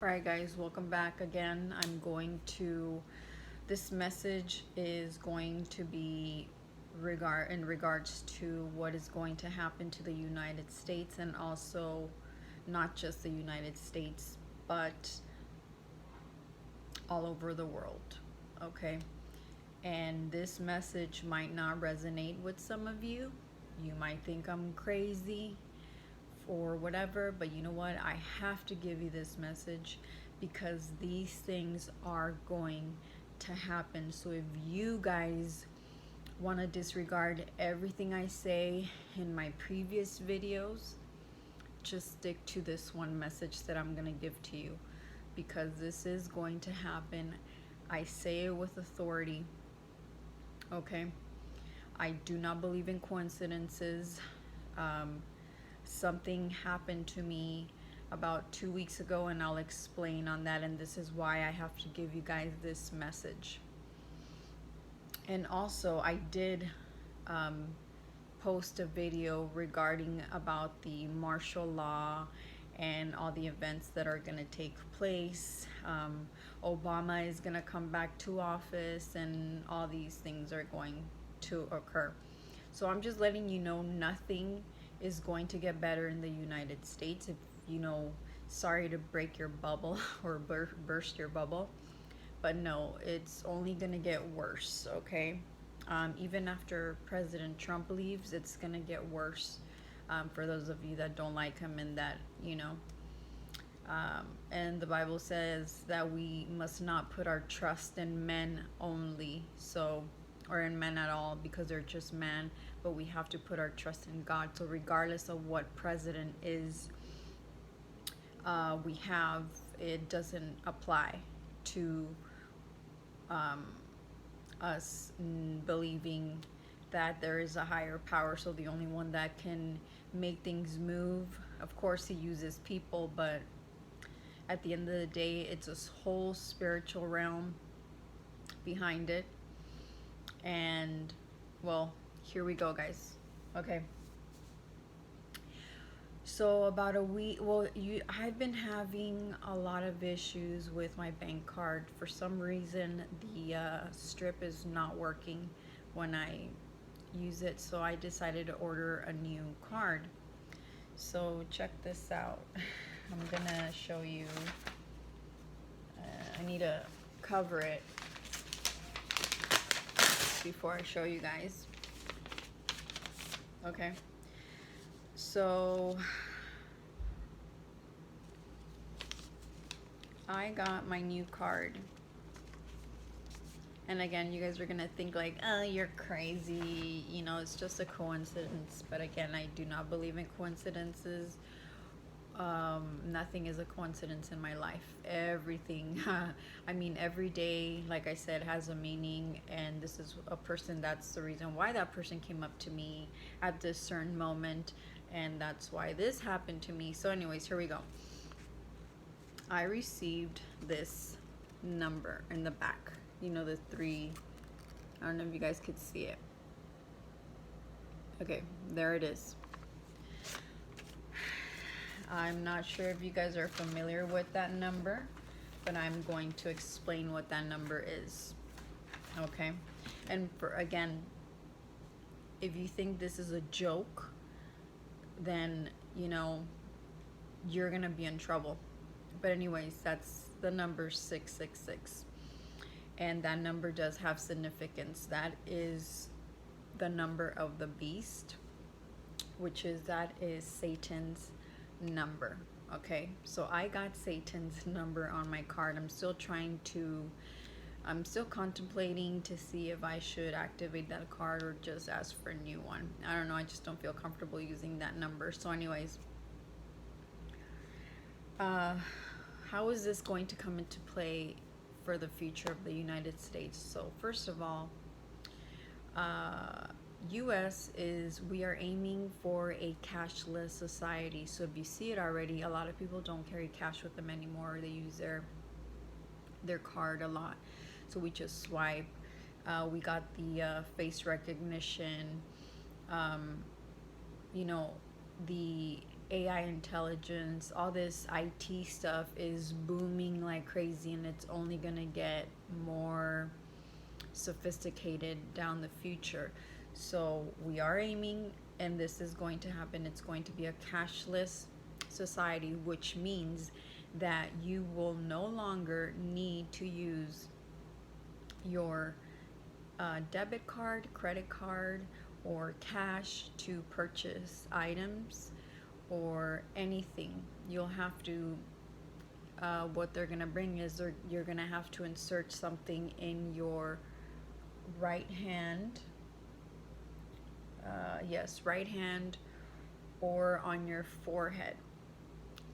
Alright guys, welcome back again. This message is going to be in regards to what is going to happen to the United States, and also not just the United States, but all over the world. Okay? And this message might not resonate with some of you. You might think I'm crazy or whatever, but you know what? I have to give you this message because these things are going to happen. So if you guys want to disregard everything I say in my previous videos, just stick to this one message that I'm going to give to you, because this is going to happen. I say it with authority. Okay? I do not believe in coincidences. Something happened to me about 2 weeks ago, and I'll explain on that, and this is why I have to give you guys this message. And also, I did post a video regarding about the martial law and all the events that are going to take place. Obama is going to come back to office, and all these things are going to occur. So I'm just letting you know nothing is going to get better in the United States. If you know, sorry to break your bubble or burst your bubble, but no, it's only gonna get worse. Okay, even after President Trump leaves, it's gonna get worse. For those of you that don't like him, and that and the Bible says that we must not put our trust in men only, so, or in men at all, because they're just men, but we have to put our trust in God. So regardless of what president is we have, it doesn't apply to us believing that there is a higher power. So the only one that can make things move, of course he uses people, but at the end of the day, it's a whole spiritual realm behind it. And well, here we go, guys. Okay, so about a week, I've been having a lot of issues with my bank card. For some reason, the strip is not working when I use it, so I decided to order a new card. So check this out. I'm gonna show you. I need to cover it before I show you guys. Okay, so I got my new card, and again, you guys are gonna think like, oh, you're crazy, you know, it's just a coincidence. But again, I do not believe in coincidences. Nothing is a coincidence in my life. Everything, I mean, every day, like I said, has a meaning. And this is a person, that's the reason why that person came up to me at this certain moment, and that's why this happened to me. So anyways, here we go. I received this number in the back, you know, the three, I don't know if you guys could see it. Okay, there it is. I'm not sure if you guys are familiar with that number, but I'm going to explain what that number is. Okay, and for again, if you think this is a joke, then you know you're gonna be in trouble. But anyways, that's the number 666, and that number does have significance. That is the number of the beast, that is Satan's number. Okay, so I got Satan's number on my card. I'm still contemplating to see if I should activate that card or just ask for a new one. I don't know, I just don't feel comfortable using that number. So anyways, how is this going to come into play for the future of the United States? So first of all, US we are aiming for a cashless society. So if you see it already, a lot of people don't carry cash with them anymore. They use their card a lot. So we just swipe. We got the face recognition. You know, the AI intelligence, all this IT stuff is booming like crazy, and it's only going to get more sophisticated down the future. So we are aiming, and this is going to happen. It's going to be a cashless society, which means that you will no longer need to use your debit card, credit card, or cash to purchase items or anything. You'll have to, what they're going to bring is you're going to have to insert something in your right hand. Yes, right hand or on your forehead.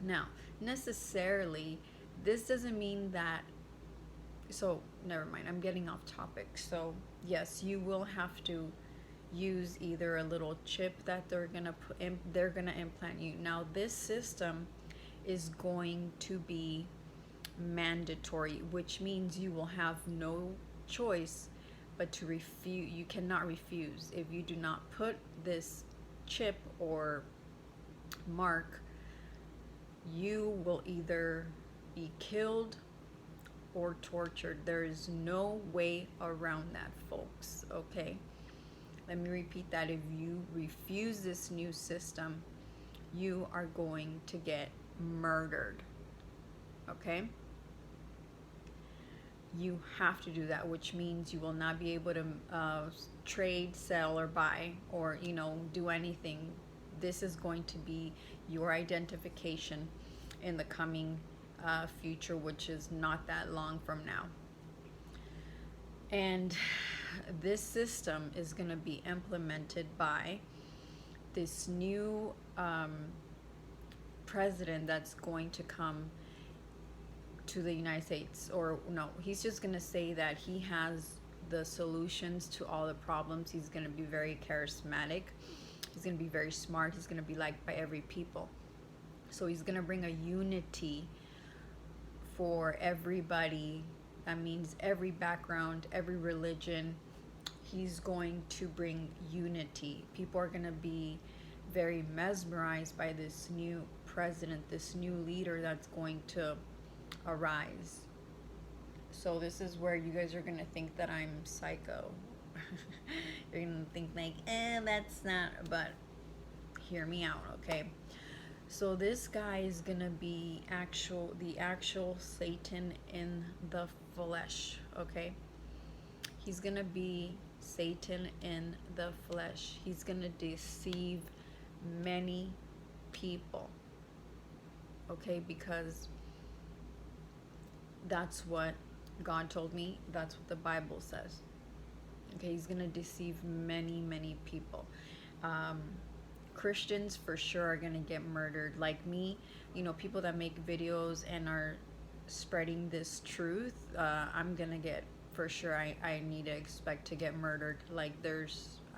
Now, necessarily, this doesn't mean that. So, never mind, I'm getting off topic. So, yes, you will have to use either a little chip that they're gonna implant you. Now, this system is going to be mandatory, which means you will have no choice but to refuse. You cannot refuse. If you do not put this chip or mark, you will either be killed or tortured. There is no way around that, folks. Okay, let me repeat that. If you refuse this new system, you are going to get murdered. Okay, you have to do that, which means you will not be able to trade, sell, or buy, or do anything. This is going to be your identification in the coming future, which is not that long from now. And this system is going to be implemented by this new president that's going to come to the United States. Or no, he's just going to say that he has the solutions to all the problems. He's going to be very charismatic. He's going to be very smart. He's going to be liked by every people. So he's going to bring a unity for everybody. That means every background, every religion. He's going to bring unity. People are going to be very mesmerized by this new president, this new leader that's going to arise. So this is where you guys are going to think that I'm psycho. You're going to think like, that's not, but hear me out, okay? So this guy is going to be the actual Satan in the flesh, okay? He's going to be Satan in the flesh. He's going to deceive many people, okay? Because that's what God told me. That's what the Bible says. Okay, he's going to deceive many, many people. Christians for sure are going to get murdered. Like me, people that make videos and are spreading this truth, I'm going to get, for sure, I need to expect to get murdered. Like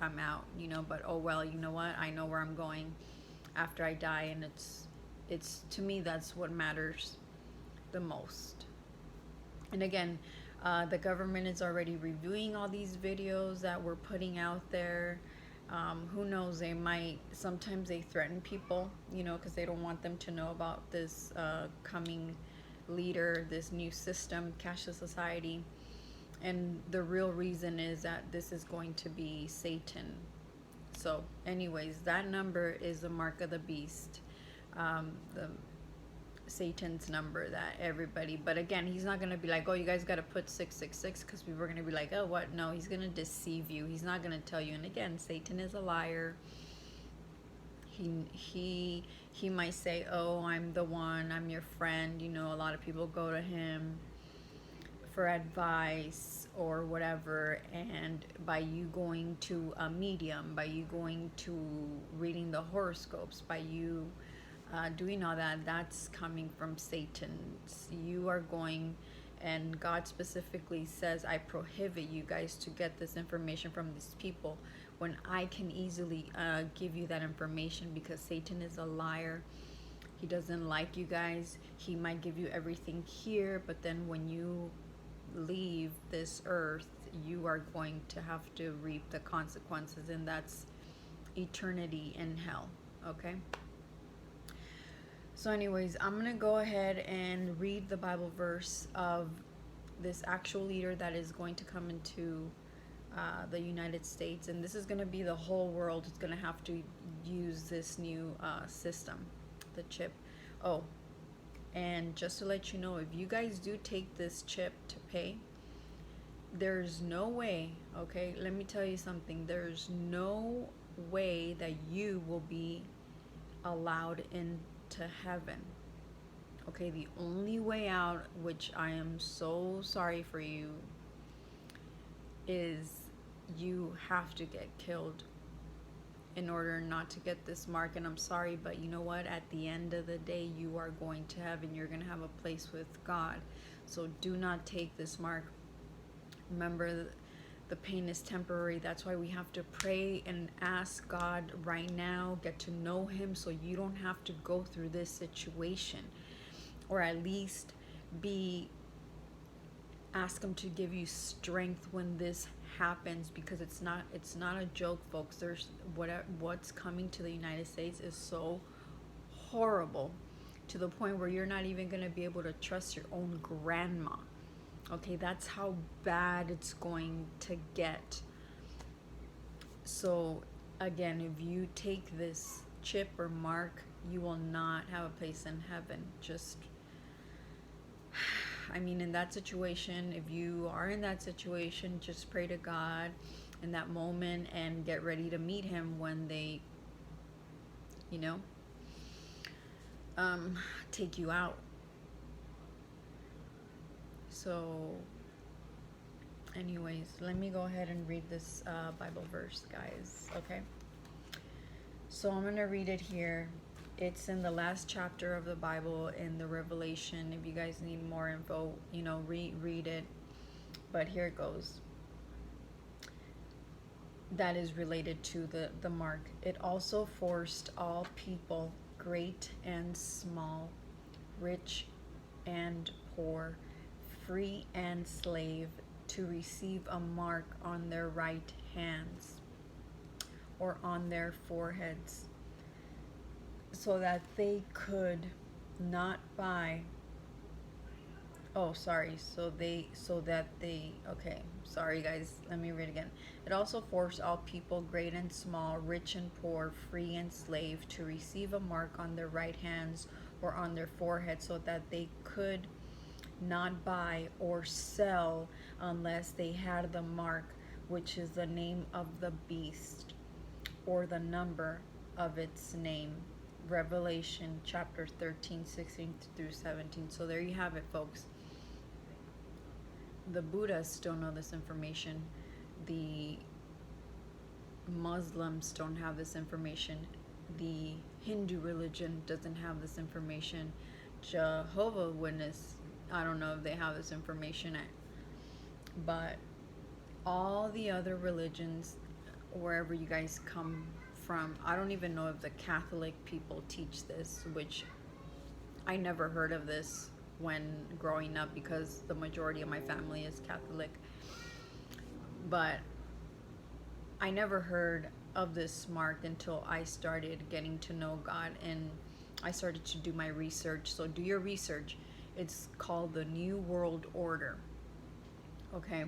I'm out, but oh well, you know what? I know where I'm going after I die, and it's to me, that's what matters the most. And again, the government is already reviewing all these videos that we're putting out there. Who knows, sometimes they threaten people, because they don't want them to know about this coming leader, this new system, cashless society. And the real reason is that this is going to be Satan. So anyways, that number is the mark of the beast. The Satan's number that everybody, but again, he's not going to be like, oh, you guys got to put 666, because people are going to be like, oh, what? No, he's going to deceive you. He's not going to tell you. And again, Satan is a liar. He might say, oh, I'm the one, I'm your friend. A lot of people go to him for advice or whatever, and by you going to a medium, by you going to reading the horoscopes, by you doing all that, that's coming from Satan. You are going, and God specifically says, I prohibit you guys to get this information from these people, when I can easily give you that information, because Satan is a liar. He doesn't like you guys. He might give you everything here, but then when you leave this earth, you are going to have to reap the consequences, and that's eternity in hell. Okay, So, anyways, I'm gonna go ahead and read the Bible verse of this actual leader that is going to come into the United States, and this is gonna be the whole world. It's gonna have to use this new system, the chip. Oh, and just to let you know, if you guys do take this chip to pay, there's no way, okay, let me tell you something. There's no way that you will be allowed into heaven. Okay, the only way out, which I am so sorry for you, is you have to get killed in order not to get this mark. And I'm sorry, but you know what? At the end of the day, you are going to heaven. You're going to have a place with God. So do not take this mark. Remember, the pain is temporary. That's why we have to pray and ask God right now, get to know Him so you don't have to go through this situation, or at least ask Him to give you strength when this happens, because it's not a joke, folks. There's what's coming to the United States is so horrible, to the point where you're not even going to be able to trust your own grandma. Okay, that's how bad it's going to get. So again, if you take this chip or mark, you will not have a place in heaven. Just, I mean, in that situation, if you are in that situation, just pray to God in that moment and get ready to meet Him when they, you know, take you out. So anyways, let me go ahead and read this Bible verse, guys. Okay, so I'm gonna read it here. It's in the last chapter of the Bible, in the Revelation. If you guys need more info, you know, read it. But here it goes. That is related to the mark. It also forced all people, great and small, rich and poor, free and slave, to receive a mark on their right hands or on their foreheads, so that they could not buy. Oh, sorry. Okay, sorry guys, let me read again. It also forced all people, great and small, rich and poor, free and slave, to receive a mark on their right hands or on their foreheads, so that they could not buy or sell unless they had the mark, which is the name of the beast, or the number of its name. Revelation chapter 13, 16 through 17. So there you have it, folks. The Buddhists don't know this information. The Muslims don't have this information. The Hindu religion doesn't have this information. Jehovah's Witness, I don't know if they have this information, but all the other religions, wherever you guys come from, I don't even know if the Catholic people teach this, which I never heard of this when growing up, because the majority of my family is Catholic. But I never heard of this mark until I started getting to know God and I started to do my research. So do your research. It's called the New World Order. Okay,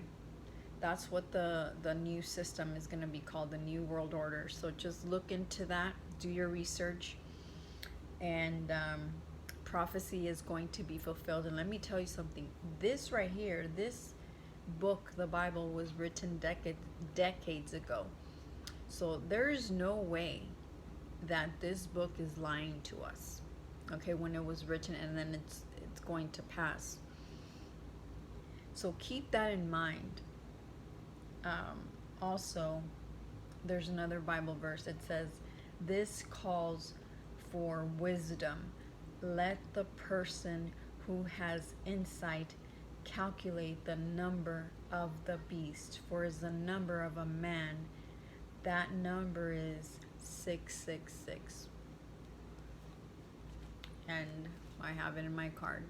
that's what the new system is going to be called, the New World Order. So just look into that, do your research, and prophecy is going to be fulfilled. And let me tell you something, this right here, this book, the Bible, was written decades ago. So there's no way that this book is lying to us, okay, when it was written, and then it's going to pass. So keep that in mind. Also, there's another Bible verse that says, this calls for wisdom. Let the person who has insight calculate the number of the beast, for is the number of a man. That number is 666. And I have it in my card.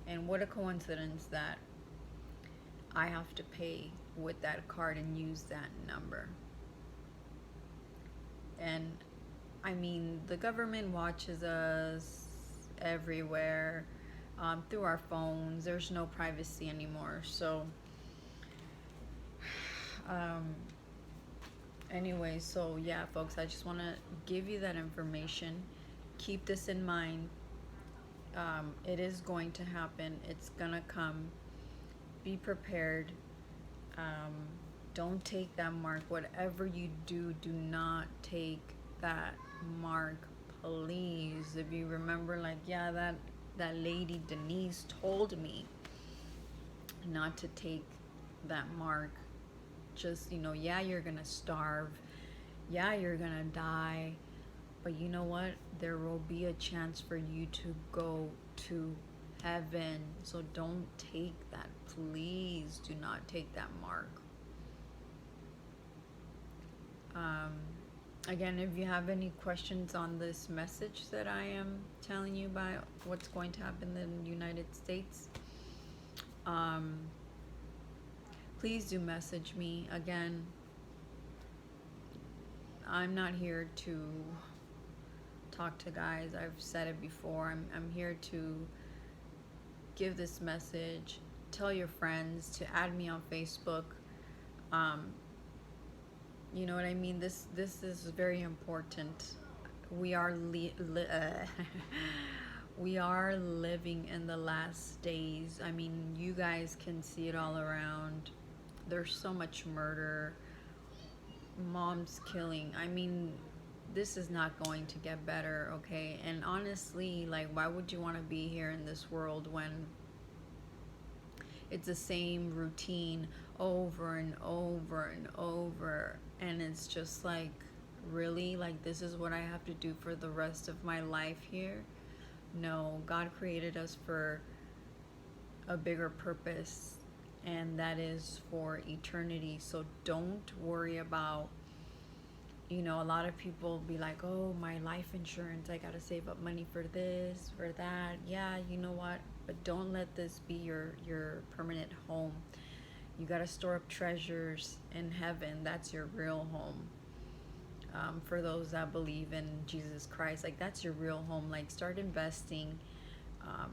And what a coincidence that I have to pay with that card and use that number. And I mean, the government watches us, everywhere, through our phones. There's no privacy anymore. So, um, anyway, so yeah, folks, I just want to give you that information. Keep this in mind. It is going to happen, it's gonna come. Be prepared. um, don't take that mark. Whatever you do, do not take that mark, please. If you remember, like, yeah, that lady Denise told me not to take that mark. Just, yeah, you're gonna starve, yeah, you're gonna die, but you know what, there will be a chance for you to go to heaven. So don't take that. Please do not take that mark. um, Again, if you have any questions on this message that I am telling you about what's going to happen in the United States, um, please do message me. Again, I'm not here to talk to guys. I've said it before. I'm here to give this message. Tell your friends to add me on Facebook. Um, you know what I mean? This is very important. We are we are living in the last days. I mean, you guys can see it all around. There's so much murder, moms killing. I mean, this is not going to get better, okay? And honestly, like, why would you want to be here in this world when it's the same routine over and over and over? And it's just like, really? Like, this is what I have to do for the rest of my life here? No, God created us for a bigger purpose, and that is for eternity. So don't worry about, a lot of people be like, oh, my life insurance, I gotta save up money for this, for that. Yeah, you know what? But don't let this be your permanent home. You gotta store up treasures in heaven. That's your real home. For those that believe in Jesus Christ, like, that's your real home. Like, start investing um,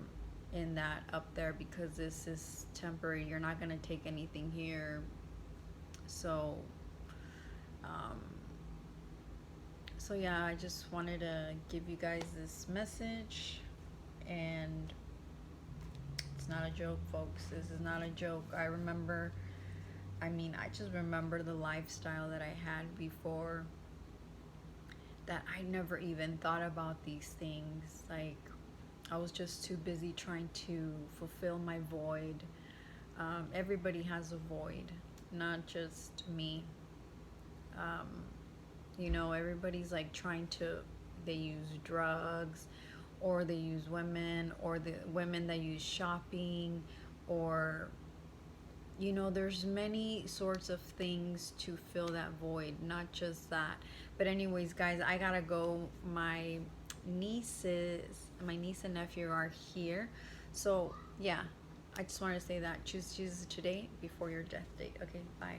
in that up there, because this is temporary. You're not gonna take anything here. So um, so yeah, I just wanted to give you guys this message. And it's not a joke, folks. This is not a joke. I just remember the lifestyle that I had before, that I never even thought about these things. Like, I was just too busy trying to fulfill my void. Everybody has a void, not just me. um, Everybody's like trying to, they use drugs, or they use women, or the women that use shopping, or there's many sorts of things to fill that void, not just that. But anyways, guys, I gotta go. My niece and nephew are here. So yeah, I just wanted to say that choose Jesus today before your death date. Okay, bye.